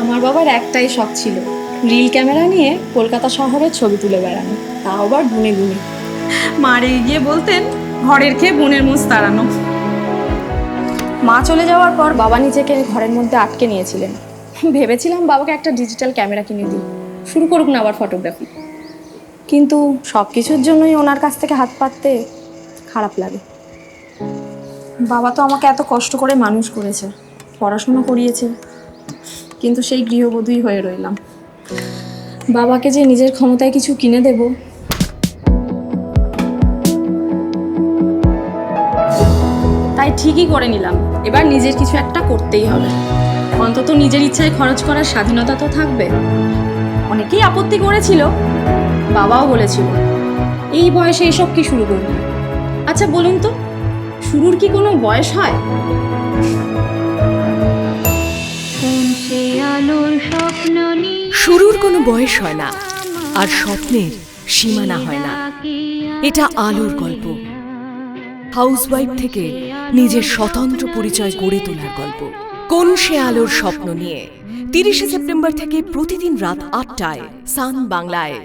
আমার বাবার একটাই শখ ছিল, রিল ক্যামেরা নিয়ে কলকাতা শহরে ছবি তুলে বেড়ানো, তাও আবার গুনে গুনে। মারে গিয়ে বলতেন ঘরের খেয়ে বোনের মোষ তাড়ানো। মা চলে যাওয়ার পর বাবা নিজেকে ঘরের মধ্যে আটকে নিয়েছিলেন। ভেবেছিলাম বাবাকে একটা ডিজিটাল ক্যামেরা কিনে দিই, শুরু করুক না আবার ফটোগ্রাফি। কিন্তু সব কিছুর জন্যই ওনার কাছ থেকে হাত পাততে খারাপ লাগে। বাবা তো আমাকে এত কষ্ট করে মানুষ করেছে, পড়াশোনা করিয়েছে, কিন্তু সেই গৃহবধূই হয়ে রইলাম। বাবাকে যে নিজের ক্ষমতায় কিছু কিনে দেব, তাই ঠিকই করে নিলাম এবার নিজের কিছু একটা করতেই হবে। অন্তত নিজের ইচ্ছায় খরচ করার স্বাধীনতা তো থাকবে। অনেকেই আপত্তি করেছিল, বাবাও বলেছিল এই বয়সে এইসব কি শুরু করবি। আচ্ছা বলুন তো, শুরুর কি কোনো বয়স হয়? শুরুর কোনো বয়স হয় না, আর স্বপ্নের সীমানা হয় না। এটা আলোর গল্প, হাউসওয়াইফ থেকে নিজের স্বতন্ত্র পরিচয় গড়ে তোলার গল্প। কোন সে আলোর স্বপ্ন নিয়ে 30শে সেপ্টেম্বর থেকে প্রতিদিন রাত 8টায় সান বাংলায়।